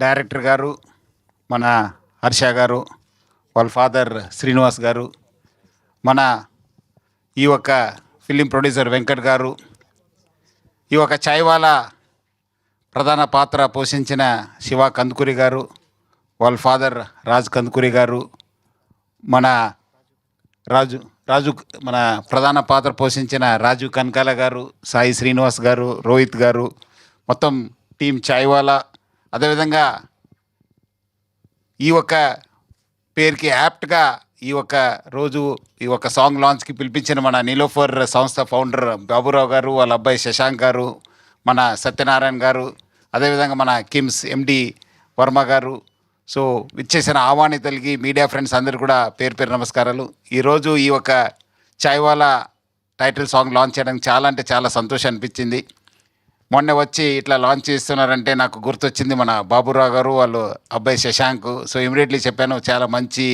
Director గారు, మన హర్ష గారు, వాళ్ళ ఫాదర్ శ్రీనివాస్ గారు, మన ఈ యొక్క ఫిలిం ప్రొడ్యూసర్ వెంకట్ గారు, ఈ యొక్క చాయ్వాలా ప్రధాన పాత్ర పోషించిన శివ కందుకూరి గారు, వాళ్ళ ఫాదర్ రాజ్ కందుకూరి గారు, మన రాజు రాజు మన ప్రధాన పాత్ర పోషించిన రాజు కనకాల గారు, సాయి శ్రీనివాస్ గారు, రోహిత్ గారు, మొత్తం టీం చాయ్వాలా. అదేవిధంగా ఈ ఒక్క పేరుకి యాప్ట్గా ఈ ఒక్క రోజు ఈ ఒక్క సాంగ్ లాంచ్కి పిలిపించిన మన నీలోఫర్ సంస్థ ఫౌండర్ బాబురావు గారు, వాళ్ళ అబ్బాయి శశాంక్ గారు, మన సత్యనారాయణ గారు, అదేవిధంగా మన కిమ్స్ ఎండి వర్మ గారు. సో విచ్చేసిన ఆహ్వానితులకి, మీడియా ఫ్రెండ్స్ అందరు కూడా పేరు పేరు నమస్కారాలు. ఈరోజు ఈ ఒక చాయ్వాలా టైటిల్ సాంగ్ లాంచ్ చేయడానికి చాలా అంటే చాలా సంతోషం అనిపించింది. మొన్న వచ్చి ఇట్లా లాంచ్ చేస్తున్నారంటే నాకు గుర్తొచ్చింది మన బాబురావు గారు, వాళ్ళు అబ్బాయి శశాంక్. సో ఇమీడియట్లీ చెప్పాను, చాలా మంచి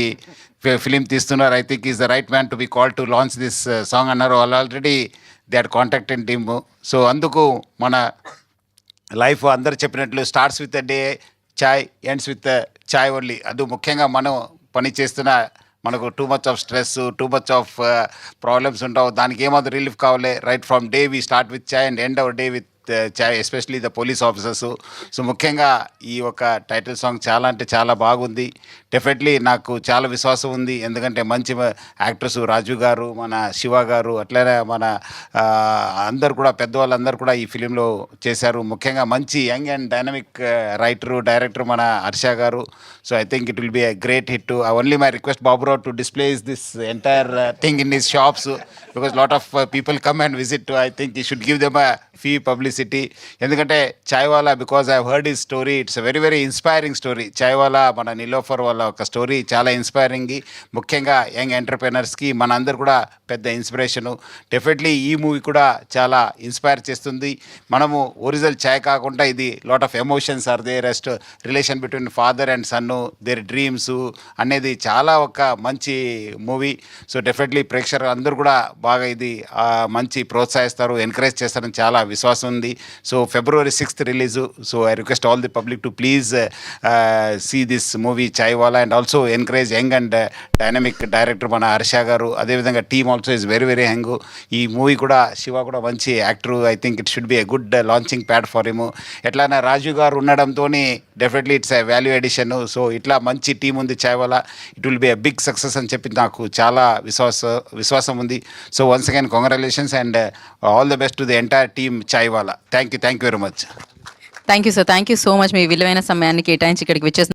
ఫిలిం తీస్తున్నారు, I think is the right man to be call to launch this song అన్నారు. వాళ్ళు already they are contacted team. So అందుకు మన లైఫ్ అందరు చెప్పినట్లు starts with the chai, ends with chai only. అది ముఖ్యంగా మనం పని చేస్తున్న మనకు too much of stress, too much of problems ఉండవు. దానికి ఏమాత్రం రిలీఫ్ కావాలి, right from day we start with chai and end our day with chai, especially the police officers. So ముఖ్యంగా ఈ ఒక టైటిల్ సాంగ్ చాలా అంటే చాలా బాగుంది. డెఫినెట్లీ నాకు చాలా విశ్వాసం ఉంది, ఎందుకంటే మంచి యాక్టర్స్ రాజు గారు, మన శివ గారు, అట్లనే మన అందరు కూడా పెద్దవాళ్ళందరూ కూడా ఈ ఫిలింలో చేశారు. ముఖ్యంగా మంచి young and dynamic writer, director మన Harsha garu. So I think it will be a great hit. Only my request Baburao to displace this entire thing in his shops, because lot of people come and visit. I think you should give them a fee publicity. ఎందుకంటే Chaiwala, because I heard his story, it's a very very inspiring story. Chaiwala మన నీలోఫర్ వాళ్ళ ఒక story చాలా inspiring, ముఖ్యంగా young ఎంటర్ప్రెనర్స్కి మన అందరు కూడా పెద్ద ఇన్స్పిరేషను. డెఫినెట్లీ ఈ మూవీ కూడా చాలా ఇన్స్పైర్ చేస్తుంది. మనము ఒరిజినల్ చాయ్ కాకుండా ఇది lot of emotions are there, rest relation between father and సన్ను, దేర్ డ్రీమ్స్ అనేది చాలా ఒక మంచి మూవీ. సో డెఫినెట్లీ ప్రేక్షకులు అందరూ కూడా బాగా ఇది మంచి ప్రోత్సహిస్తారు, ఎంకరేజ్ చేస్తారని చాలా విశ్వాసం ఉంది. So February 6th release. So I request all the public to please see this movie Chaiwala and also encourage young and dynamic director మన హర్ష గారు. అదేవిధంగా team also is very very young. ఈ మూవీ కూడా శివ కూడా మంచి actor. I think it should be a good launching pad for him. ఎట్లానే రాజు గారు ఉండడంతో definitely it's a value edition. So ఇట్లా మంచి టీం ఉంది chaiwala, it will be a big success అని చెప్పి నాకు చాలా విశ్వాసం ఉంది. So once again congratulations and all the best to the entire team Chaiwala. Thank you very much. Thank you sir, thank you so much. మీ విలువైన సమయాన్ని కేటాయించి ఇక్కడికి వచ్చేసి